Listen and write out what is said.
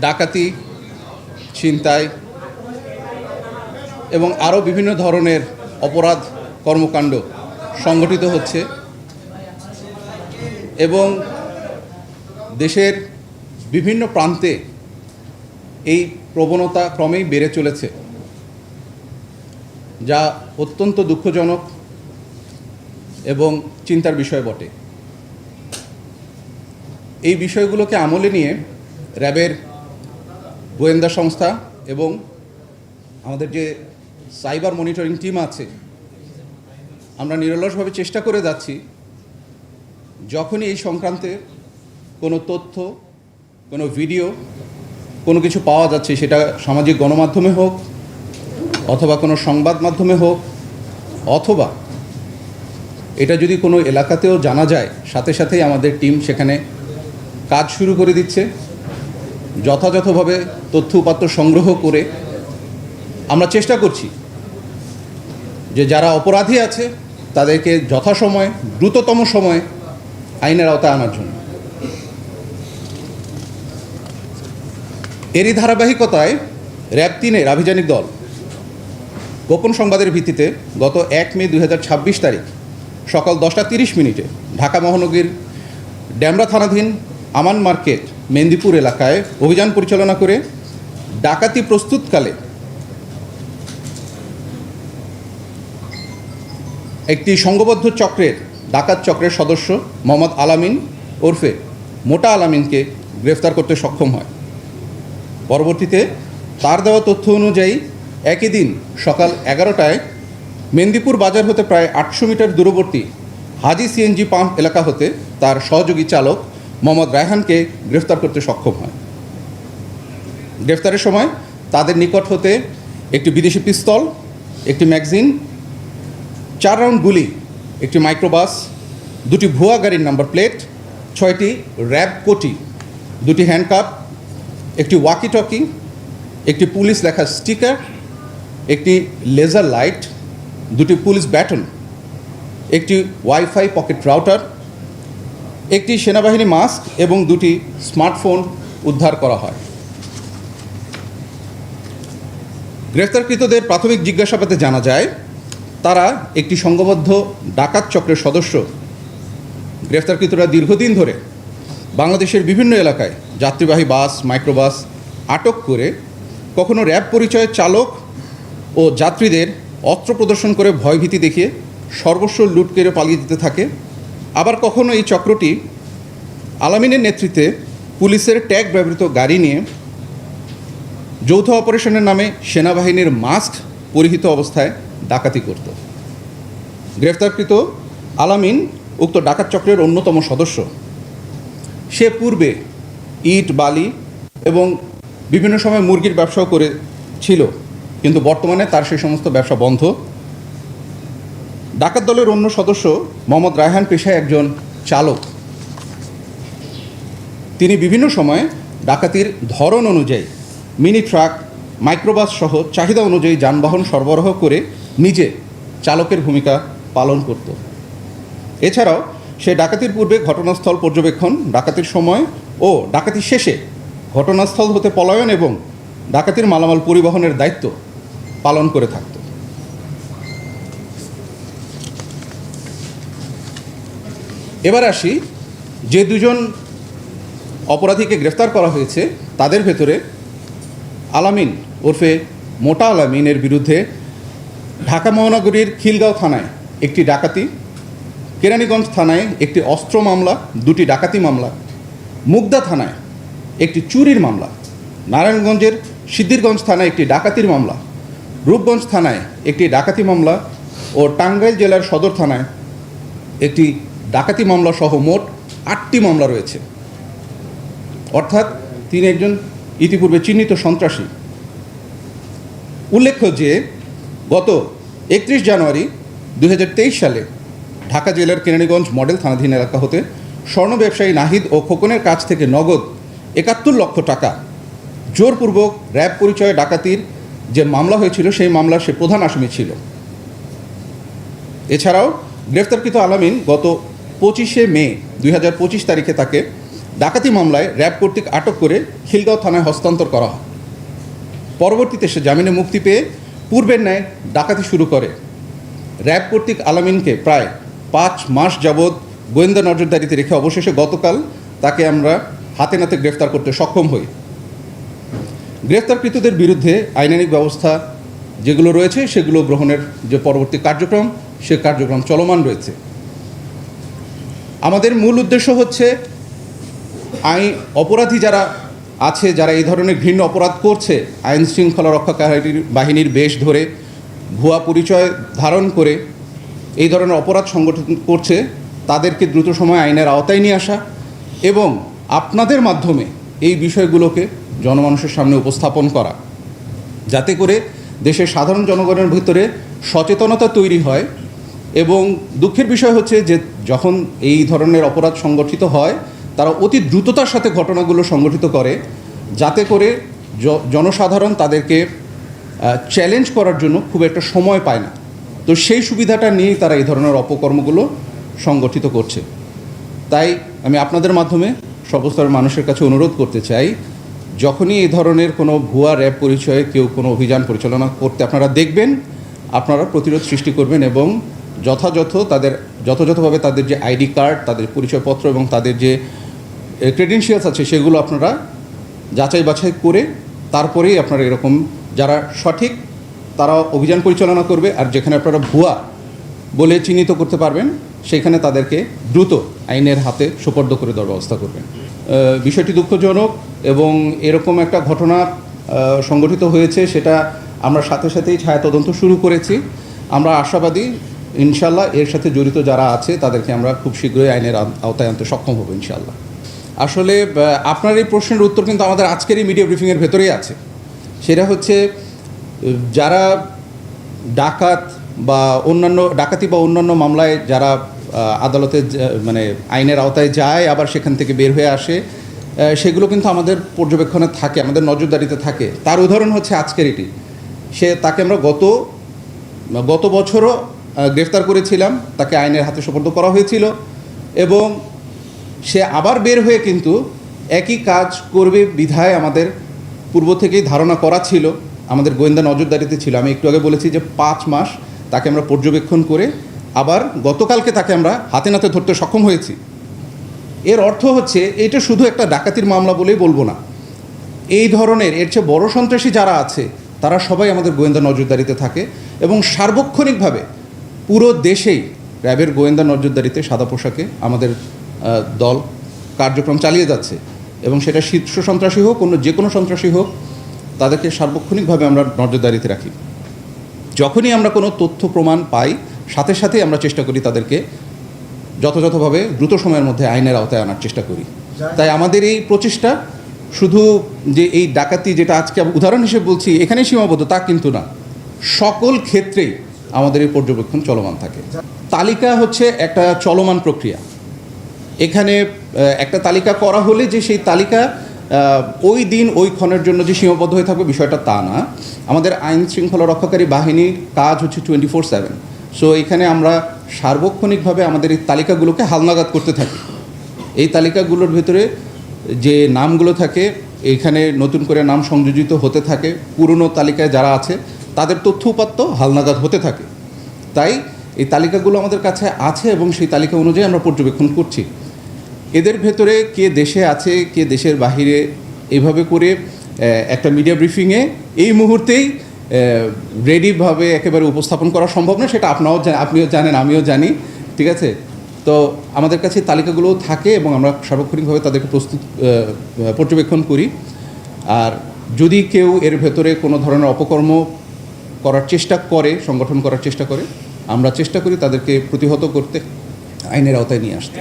ডাকাতি, ছিনতাই এবং আরও বিভিন্ন ধরনের অপরাধ কর্মকাণ্ড সংগঠিত হচ্ছে এবং দেশের বিভিন্ন প্রান্তে এই প্রবণতা ক্রমেই বেড়ে চলেছে, যা অত্যন্ত দুঃখজনক এবং চিন্তার বিষয় বটে। এই বিষয়গুলোকে আমলে নিয়ে র্যাবের গোয়েন্দা সংস্থা এবং আমাদের যে সাইবার মনিটরিং টিম আছে, আমরা নিরলসভাবে চেষ্টা করে যাচ্ছি যখনই এই সংক্রান্তে কোনো তথ্য, কোনো ভিডিও, কোনো কিছু পাওয়া যাচ্ছে, সেটা সামাজিক গণমাধ্যমে হোক অথবা কোনো সংবাদ মাধ্যমে হোক, অথবা এটা যদি কোনো এলাকাতেও জানা যায়, সাথে সাথেই আমাদের টিম সেখানে কাজ শুরু করে দিচ্ছে। যথাযথভাবে তথ্য উপাত্ত সংগ্রহ করে আমরা চেষ্টা করছি যে যারা অপরাধী আছে তাদেরকে যথাসময়ে, দ্রুততম সময়ে আইনের আওতায় আনার জন্য। এরই ধারাবাহিকতায় র্যাব 3-এর আভিযানিক দল গোপন সংবাদের ভিত্তিতে গত 1 মে 2026 তারিখ সকাল 10:30 ঢাকা মহানগরীর ডেমরা থানাধীন আমান মার্কেট মেন্দিপুর এলাকায় অভিযান পরিচালনা করে ডাকাতি প্রস্তুতকালে একটি সংঘবদ্ধ চক্রের ডাকাত চক্রের সদস্য মোহাম্মদ আলামিন ওরফে মোটা আলামিনকে গ্রেফতার করতে সক্ষম হয়। পরবর্তীতে তার দেওয়া তথ্য অনুযায়ী একই দিন সকাল 11টায় মেন্দিপুর বাজার হতে প্রায় 800 মিটার দূরবর্তী হাজি সিএনজি পাম্প এলাকা হতে তার সহযোগী চালক মোহাম্মদ রায়হানকে গ্রেফতার করতে সক্ষম হয়। গ্রেফতারের সময় তাদের নিকট হতে একটি বিদেশি পিস্তল, একটি ম্যাগাজিন, 4 রাউন্ড গুলি, একটি মাইক্রোবাস, 2টি ভুয়া গাড়ির নাম্বার প্লেট, 6টি র্যাব কোটি, 2টি হ্যান্ডকাপ, একটি ওয়াকি টকি, একটি পুলিশ লেখা স্টিকার, একটি লেজার লাইট, 2টি পুলিশ ব্যাটন, একটি ওয়াইফাই পকেট রাউটার, একটি সেনাবাহিনী মাস্ক এবং 2টি স্মার্টফোন উদ্ধার করা হয়। গ্রেফতারকৃতদের প্রাথমিক জিজ্ঞাসাবাদে জানা যায় তারা একটি সংঘবদ্ধ ডাকাত চক্রের সদস্য। গ্রেফতারকৃতরা দীর্ঘদিন ধরে বাংলাদেশের বিভিন্ন এলাকায় যাত্রীবাহী বাস, মাইক্রোবাস আটক করে কখনো র্যাব পরিচয়ের চালক ও যাত্রীদের অস্ত্র প্রদর্শন করে ভয়ভীতি দেখিয়ে সর্বস্ব লুট করে পালিয়ে যেতে থাকে। আবার কখনো এই চক্রটি আলামিনের নেতৃত্বে পুলিশের ট্যাগ ব্যবহৃত গাড়ি নিয়ে যৌথ অপারেশনের নামে সেনাবাহিনীর মাস্ক পরিহিত অবস্থায় ডাকাতি করত। গ্রেফতারকৃত আলামিন উক্ত ডাকাত চক্রের অন্যতম সদস্য। সে পূর্বে ইট, বালি এবং বিভিন্ন সময় মুরগির ব্যবসাও করেছিল, কিন্তু বর্তমানে তার সেই সমস্ত ব্যবসা বন্ধ। ডাকাত দলের অন্য সদস্য মোহাম্মদ রায়হান পেশায় একজন চালক। তিনি বিভিন্ন সময়ে ডাকাতির ধরন অনুযায়ী মিনি ট্রাক, মাইক্রোবাস সহ চাহিদা অনুযায়ী যানবাহন সরবরাহ করে নিজে চালকের ভূমিকা পালন করত। এছাড়াও সে ডাকাতির পূর্বে ঘটনাস্থল পর্যবেক্ষণ, ডাকাতির সময় ও ডাকাতি শেষে ঘটনাস্থল হতে পলায়ন এবং ডাকাতির মালামাল পরিবহনের দায়িত্ব পালন করে থাকত। এবার আসি, যে 2জন অপরাধীকে গ্রেফতার করা হয়েছে তাদের ভেতরে আলামিন ওরফে মোটা আলামিনের বিরুদ্ধে ঢাকা মহানগরীর খিলগাঁও থানায় একটি ডাকাতি, কেরানীগঞ্জ থানায় একটি অস্ত্র মামলা, 2টি ডাকাতি মামলা, মুগদা থানায় একটি চুরির মামলা, নারায়ণগঞ্জের সিদ্ধিরগঞ্জ থানায় একটি ডাকাতির মামলা, রূপগঞ্জ থানায় একটি ডাকাতি মামলা ও টাঙ্গাইল জেলার সদর থানায় একটি ডাকাতি মামলা সহ মোট 8টি মামলা রয়েছে। অর্থাৎ তিনি একজন ইতিপূর্বে চিহ্নিত সন্ত্রাসী। উল্লেখ্য যে গত 31 জানুয়ারি 2023 সালে ঢাকা জেলার কেরানীগঞ্জ মডেল থানাধীন এলাকা হতে স্বর্ণ ব্যবসায়ী নাহিদ ও খোকনের কাছ থেকে নগদ 71 লক্ষ টাকা জোরপূর্বক র্যাব পরিচয়ে ডাকাতির যে মামলা হয়েছিল সেই মামলার সে প্রধান আসামি ছিল। এছাড়াও গ্রেফতারকৃত আলামিন গত 25 মে 2025 তারিখে তাকে ডাকাতি মামলায় র্যাব কর্তৃক আটক করে খিলগাঁও থানায় হস্তান্তর করা হয়। পরবর্তীতে সে জামিনে মুক্তি পেয়ে পূর্বের ন্যায় ডাকাতি শুরু করে। র্যাব কর্তৃক আলামিনকে প্রায় 5 মাস যাবৎ গোয়েন্দা নজরদারিতে রেখে অবশেষে গতকাল তাকে আমরা হাতে নাতে গ্রেফতার করতে সক্ষম হই। গ্রেফতারকৃতদের বিরুদ্ধে আইনানুগ ব্যবস্থা যেগুলো রয়েছে সেগুলো গ্রহণের যে পরবর্তী কার্যক্রম, সে কার্যক্রম চলমান রয়েছে। আমাদের মূল উদ্দেশ্য হচ্ছে অপরাধী যারা আছে, যারা এই ধরনের ঘৃণ্য অপরাধ করছে, আইন শৃঙ্খলা রক্ষাকারী বাহিনীর বেশ ধরে ভুয়া পরিচয় ধারণ করে এই ধরনের অপরাধ সংগঠন করছে, তাদেরকে দ্রুত সময়ে আইনের আওতায় নিয়ে আসা এবং আপনাদের মাধ্যমে এই বিষয়গুলোকে জনমানুষের সামনে উপস্থাপন করা, যাতে করে দেশের সাধারণ জনগণের ভিতরে সচেতনতা তৈরি হয়। এবং দুঃখের বিষয় হচ্ছে যে যখন এই ধরনের অপরাধ সংগঠিত হয়, তারা অতি দ্রুততার সাথে ঘটনাগুলো সংগঠিত করে, যাতে করে জনসাধারণ তাদেরকে চ্যালেঞ্জ করার জন্য খুব একটা সময় পায় না। তো সেই সুবিধাটা নিয়েই তারা এই ধরনের অপকর্মগুলো সংগঠিত করছে। তাই আমি আপনাদের মাধ্যমে সর্বস্তরের মানুষের কাছে অনুরোধ করতে চাই, যখনই এই ধরনের কোনো ভুয়া র্যাব পরিচয়ে কেউ কোনো অভিযান পরিচালনা করতে আপনারা দেখবেন, আপনারা প্রতিরোধ সৃষ্টি করবেন এবং যথাযথভাবে তাদের যে আইডি কার্ড, তাদের পরিচয়পত্র এবং তাদের যে ক্রেডেনশিয়ালস আছে সেগুলো আপনারা যাচাই বাছাই করে তারপরেই আপনারা এরকম যারা সঠিক তারা অভিযান পরিচালনা করবে, আর যেখানে আপনারা ভুয়া বলে চিহ্নিত করতে পারবেন সেখানে তাদেরকে দ্রুত আইনের হাতে সোপর্দ করে দেওয়ার ব্যবস্থা করবেন। বিষয়টি দুঃখজনক এবং এরকম একটা ঘটনা সংগঠিত হয়েছে, সেটা আমরা সাথে সাথেই ছায়া তদন্ত শুরু করেছি। আমরা আশাবাদী ইনশাল্লাহ এর সাথে জড়িত যারা আছে তাদেরকে আমরা খুব শীঘ্রই আইনের আওতায় আনতে সক্ষম হব ইনশাল্লাহ। আসলে আপনার এই প্রশ্নের উত্তর কিন্তু আমাদের আজকের এই মিডিয়া ব্রিফিংয়ের ভেতরেই আছে। সেটা হচ্ছে যারা ডাকাত বা ডাকাতি বা অন্যান্য মামলায় যারা আদালতে মানে আইনের আওতায় যায় আবার সেখান থেকে বের হয়ে আসে, সেগুলো কিন্তু আমাদের পর্যবেক্ষণে থাকে, আমাদের নজরদারিতে থাকে। তার উদাহরণ হচ্ছে আজকের এটি। তাকে আমরা গত বছরও গ্রেফতার করেছিলাম, তাকে আইনের হাতে সোপর্দ করা হয়েছিল এবং সে আবার বের হয়ে কিন্তু একই কাজ করবে বিধায় আমাদের পূর্ব থেকেই ধারণা করা ছিল, আমাদের গোয়েন্দা নজরদারিতে ছিল। আমি একটু আগে বলেছি যে 5 মাস তাকে আমরা পর্যবেক্ষণ করে আবার গতকালকে তাকে আমরা হাতে নাতে ধরতে সক্ষম হয়েছি। এর অর্থ হচ্ছে এটা শুধু একটা ডাকাতির মামলা বলেই বলবো না, এই ধরনের এর চেয়ে বড় সন্ত্রাসী যারা আছে তারা সবাই আমাদের গোয়েন্দা নজরদারিতে থাকে এবং সার্বক্ষণিকভাবে পুরো দেশেই র্যাবের গোয়েন্দা নজরদারিতে সাদা পোশাকে আমাদের দল কার্যক্রম চালিয়ে যাচ্ছে এবং সেটা শীর্ষ সন্ত্রাসী হোক, যে কোনো সন্ত্রাসী হোক, তাদেরকে সার্বক্ষণিকভাবে আমরা নজরদারিতে রাখি। যখনই আমরা কোনো তথ্য প্রমাণ পাই, সাথে সাথেই আমরা চেষ্টা করি তাদেরকে যথাযথভাবে দ্রুত সময়ের মধ্যে আইনের আওতায় আনার চেষ্টা করি। তাই আমাদের এই প্রচেষ্টা শুধু যে এই ডাকাতি, যেটা আজকে উদাহরণ হিসেবে বলছি, এখানেই সীমাবদ্ধ তা কিন্তু না, সকল ক্ষেত্রেই আমাদের এই পর্যবেক্ষণ চলমান থাকে। তালিকা হচ্ছে একটা চলমান প্রক্রিয়া। এখানে একটা তালিকা করা হলে যে সেই তালিকা ওই দিন ওই ক্ষণের জন্য যে সীমাবদ্ধ হয়ে থাকবে বিষয়টা তা না। আমাদের আইন শৃঙ্খলা রক্ষাকারী বাহিনীর কাজ হচ্ছে 24/7। সো এখানে আমরা সার্বক্ষণিকভাবে আমাদের এই তালিকাগুলোকে হালনাগাদ করতে থাকি। এই তালিকাগুলোর ভেতরে যে নামগুলো থাকে, এখানে নতুন করে নাম সংযোজিত হতে থাকে, পুরনো তালিকায় যারা আছে তাদের তথ্য উপাত্ত হালনাগাদ হতে থাকে। তাই এই তালিকাগুলো আমাদের কাছে আছে এবং সেই তালিকা অনুযায়ী আমরা পর্যবেক্ষণ করছি। এদের ভেতরে কে দেশে আছে, কে দেশের বাহিরে, এইভাবে করে একটা মিডিয়া ব্রিফিংয়ে এই মুহূর্তেই রেডিভাবে একেবারে উপস্থাপন করা সম্ভব না। সেটা আপনিও জানেন, আমিও জানি, ঠিক আছে। তো আমাদের কাছে তালিকাগুলোও থাকে এবং আমরা সার্বক্ষণিকভাবে তাদেরকে পর্যবেক্ষণ করি। আর যদি কেউ এর ভেতরে কোনো ধরনের অপকর্ম করার চেষ্টা করে, সংগঠন করার চেষ্টা করে, আমরা চেষ্টা করি তাদেরকে প্রতিহত করতে, আইনের আওতায় নিয়ে আসতে।